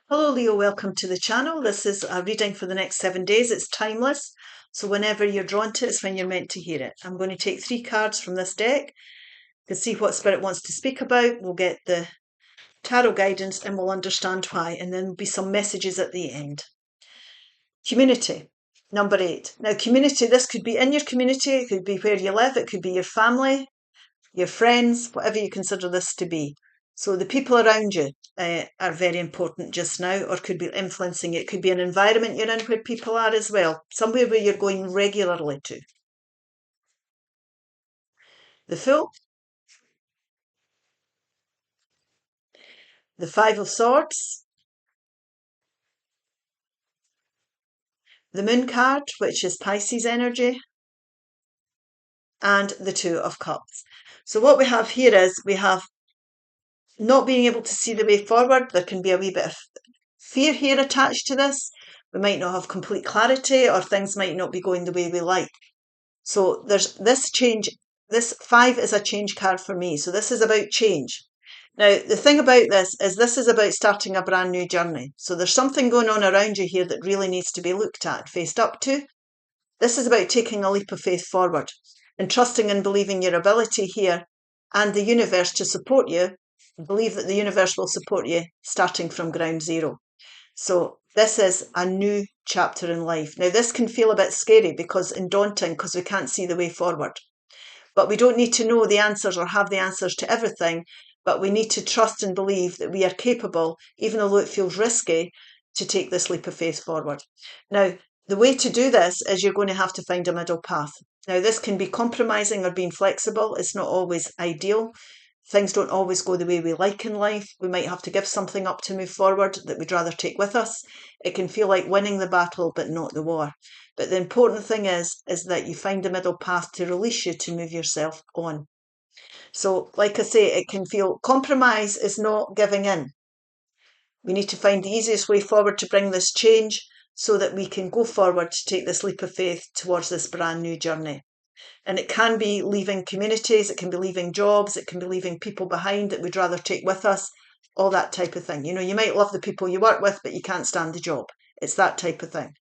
Hello Leo, welcome to the channel. This is a reading for the next 7 days. It's timeless, so whenever you're drawn to it, it's when you're meant to hear it. I'm going to take 3 cards from this deck to see what Spirit wants to speak about. We'll get the tarot guidance and we'll understand why, and then there'll be some messages at the end. Community, number 8. Now community, this could be in your community, it could be where you live, it could be your family, your friends, whatever you consider this to be. So the people around you are very important just now, or could be influencing it. It could be an environment you're in where people are as well, somewhere where you're going regularly to. The Fool, the Five of Swords, the Moon card, which is Pisces energy, and the Two of Cups. So what we have here is we have not being able to see the way forward. There can be a wee bit of fear here attached to this. We might not have complete clarity, or things might not be going the way we like. So there's this change. This 5 is a change card for me. So this is about change. Now, the thing about this is about starting a brand new journey. So there's something going on around you here that really needs to be looked at, faced up to. This is about taking a leap of faith forward and trusting and believing your ability here and the universe to support you. Believe that the universe will support you starting from ground zero. So this is a new chapter in life. Now, this can feel a bit scary and daunting because we can't see the way forward. But we don't need to know the answers or have the answers to everything. But we need to trust and believe that we are capable, even though it feels risky, to take this leap of faith forward. Now, the way to do this is you're going to have to find a middle path. Now, this can be compromising or being flexible. It's not always ideal. Things don't always go the way we like in life. We might have to give something up to move forward that we'd rather take with us. It can feel like winning the battle, but not the war. But the important thing is that you find a middle path to release you to move yourself on. So, like I say, it can feel compromise is not giving in. We need to find the easiest way forward to bring this change so that we can go forward to take this leap of faith towards this brand new journey. And it can be leaving communities, it can be leaving jobs, it can be leaving people behind that we'd rather take with us, all that type of thing. You know, you might love the people you work with, but you can't stand the job. It's that type of thing.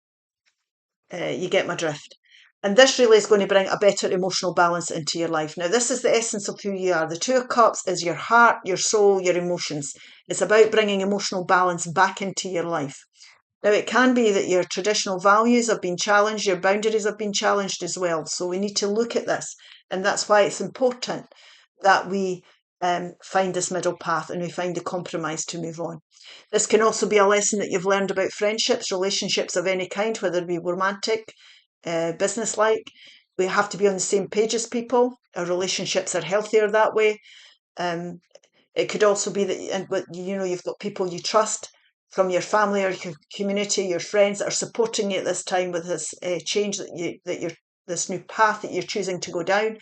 You get my drift. And this really is going to bring a better emotional balance into your life. Now, this is the essence of who you are. The Two of Cups is your heart, your soul, your emotions. It's about bringing emotional balance back into your life. Now, it can be that your traditional values have been challenged, your boundaries have been challenged as well. So we need to look at this. And that's why it's important that we find this middle path and we find a compromise to move on. This can also be a lesson that you've learned about friendships, relationships of any kind, whether it be romantic, business-like. We have to be on the same page as people. Our relationships are healthier that way. It could also be that you've got people you trust from your family or your community, your friends that are supporting you at this time with this change this new path that you're choosing to go down.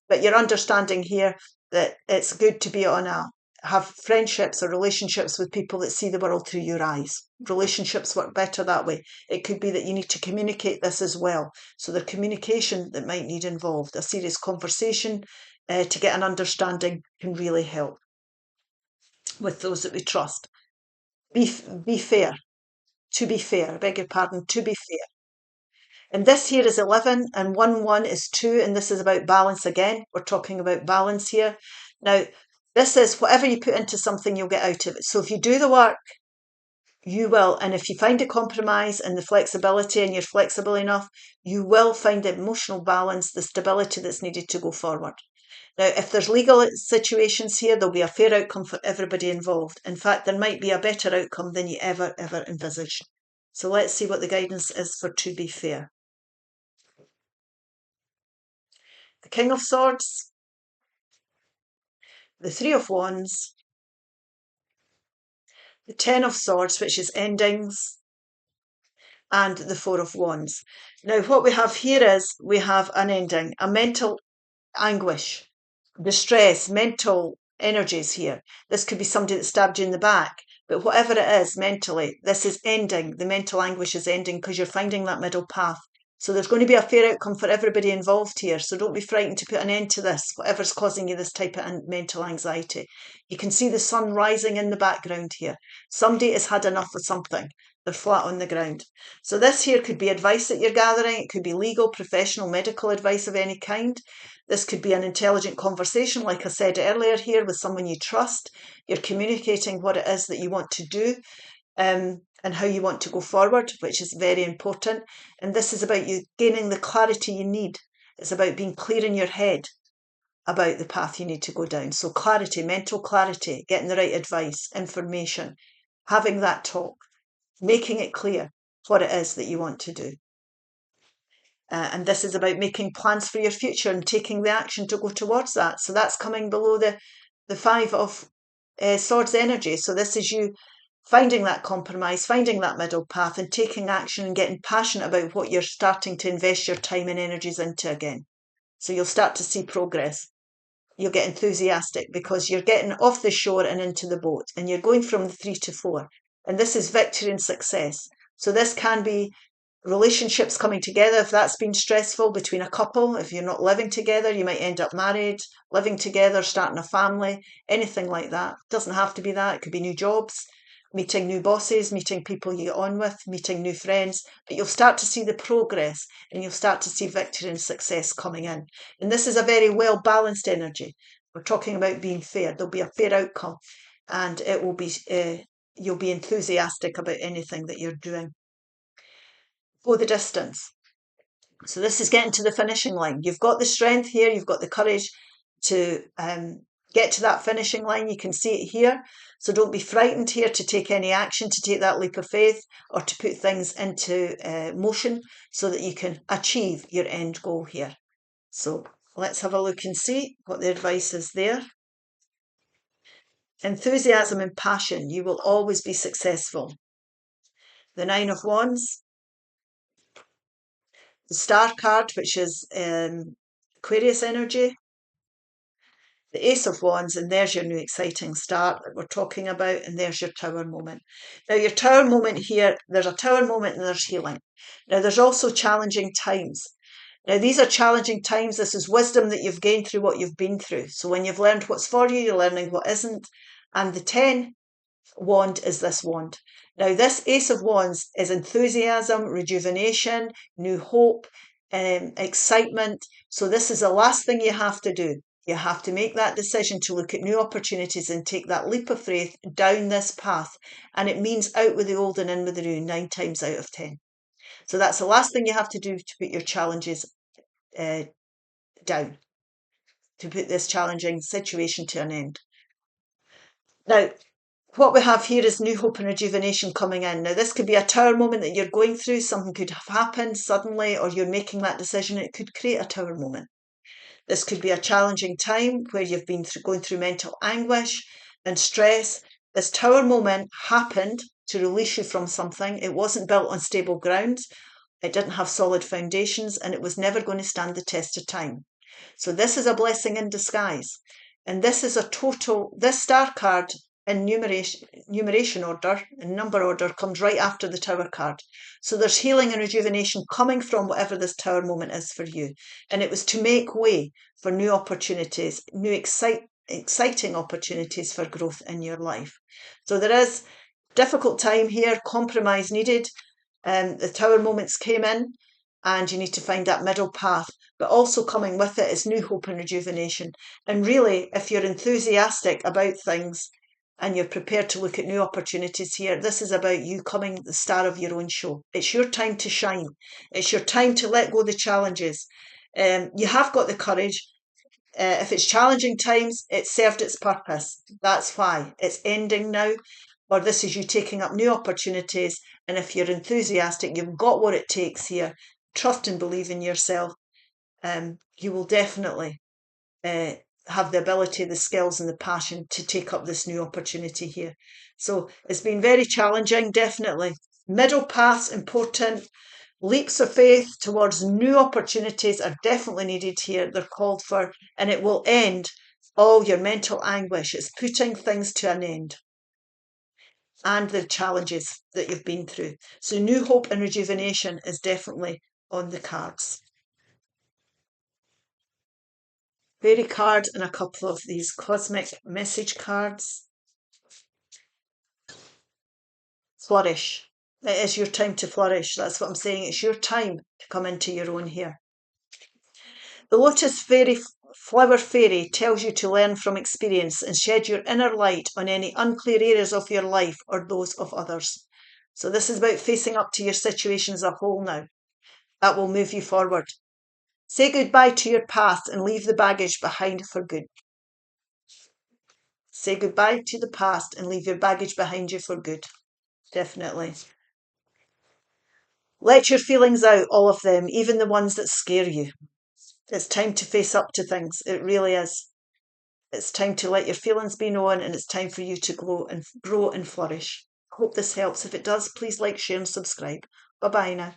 But you're understanding here that it's good to have friendships or relationships with people that see the world through your eyes. Relationships work better that way. It could be that you need to communicate this as well. So the communication that might need involved, a serious conversation to get an understanding can really help with those that we trust. Be fair. To be fair. I beg your pardon. To be fair. And this here is 11 and 1 is 2. And this is about balance again. We're talking about balance here. Now, this is whatever you put into something, you'll get out of it. So if you do the work, you will. And if you find a compromise and the flexibility and you're flexible enough, you will find the emotional balance, the stability that's needed to go forward. Now, if there's legal situations here, there'll be a fair outcome for everybody involved. In fact, there might be a better outcome than you ever envisaged. So let's see what the guidance is for to be fair. The King of Swords, the Three of Wands, the Ten of Swords, which is endings, and the Four of Wands. Now, what we have here is we have an ending, a mental anguish, distress, mental energies here. This could be somebody that stabbed you in the back, but whatever it is mentally, this is ending. The mental anguish is ending because you're finding that middle path So there's going to be a fair outcome for everybody involved here. So don't be frightened to put an end to this, whatever's causing you this type of mental anxiety. You can see the sun rising in the background here. Somebody has had enough of something. They're flat on the ground. So this here could be advice that you're gathering. It could be legal, professional, medical advice of any kind. This could be an intelligent conversation, like I said earlier here, with someone you trust. You're communicating what it is that you want to do. And how you want to go forward, which is very important. And this is about you gaining the clarity you need. It's about being clear in your head about the path you need to go down. So clarity, mental clarity, getting the right advice, information, having that talk, making it clear what it is that you want to do. And this is about making plans for your future and taking the action to go towards that. So that's coming below the Five of Swords energy. So this is you finding that compromise, finding that middle path and taking action and getting passionate about what you're starting to invest your time and energies into again. So you'll start to see progress. You'll get enthusiastic because you're getting off the shore and into the boat and you're going from the 3 to 4. And this is victory and success. So this can be relationships coming together. If that's been stressful between a couple, if you're not living together, you might end up married, living together, starting a family, anything like that. It doesn't have to be that. It could be new jobs, meeting new bosses, meeting people you get on with, meeting new friends, but you'll start to see the progress and you'll start to see victory and success coming in. And this is a very well-balanced energy. We're talking about being fair. There'll be a fair outcome and it will be, you'll be enthusiastic about anything that you're doing. Go the distance. So this is getting to the finishing line. You've got the strength here, you've got the courage to get to that finishing line. You can see it here. So don't be frightened here to take any action, to take that leap of faith or to put things into motion so that you can achieve your end goal here. So let's have a look and see what the advice is there. Enthusiasm and passion. You will always be successful. The Nine of Wands. The Star card, which is Aquarius energy. The Ace of Wands, and there's your new exciting start that we're talking about, and there's your Tower moment. Now, your Tower moment here, there's a Tower moment and there's healing. Now, there's also challenging times. Now, these are challenging times. This is wisdom that you've gained through what you've been through. So when you've learned what's for you, you're learning what isn't. And the 10 wand is this wand. Now, this Ace of Wands is enthusiasm, rejuvenation, new hope, excitement. So this is the last thing you have to do. You have to make that decision to look at new opportunities and take that leap of faith down this path. And it means out with the old and in with the new 9 times out of 10. So that's the last thing you have to do to put your challenges down, to put this challenging situation to an end. Now, what we have here is new hope and rejuvenation coming in. Now, this could be a Tower moment that you're going through. Something could have happened suddenly, or you're making that decision. It could create a Tower moment. This could be a challenging time where you've been going through mental anguish and stress. This Tower moment happened to release you from something. It wasn't built on stable grounds. It didn't have solid foundations, and it was never going to stand the test of time. So this is a blessing in disguise. And this is this Star card in numeration order, in number order, comes right after the Tower card. So there's healing and rejuvenation coming from whatever this Tower moment is for you. And it was to make way for new opportunities, new exciting opportunities for growth in your life. So there is difficult time here, compromise needed. The Tower moments came in and you need to find that middle path. But also coming with it is new hope and rejuvenation. And really, if you're enthusiastic about things, and you're prepared to look at new opportunities here, this is about you coming the star of your own show. It's your time to shine. It's your time to let go of the challenges. You have got the courage. If it's challenging times, it served its purpose. That's why. It's ending now, or this is you taking up new opportunities. And if you're enthusiastic, you've got what it takes here. Trust and believe in yourself. You will definitely have the ability, the skills and the passion to take up this new opportunity here. So it's been very challenging, definitely. Middle paths important. Leaps of faith towards new opportunities are definitely needed here. They're called for, and it will end all your mental anguish. It's putting things to an end and the challenges that you've been through. So new hope and rejuvenation is definitely on the cards. Fairy card and a couple of these cosmic message cards. Flourish. It is your time to flourish. That's what I'm saying. It's your time to come into your own here. The Lotus Fairy, Flower Fairy, tells you to learn from experience and shed your inner light on any unclear areas of your life or those of others. So this is about facing up to your situation as a whole now. That will move you forward. Say goodbye to your past and leave the baggage behind for good. Say goodbye to the past and leave your baggage behind you for good. Definitely. Let your feelings out, all of them, even the ones that scare you. It's time to face up to things. It really is. It's time to let your feelings be known, and it's time for you to grow and flourish. Hope this helps. If it does, please like, share and subscribe. Bye-bye now.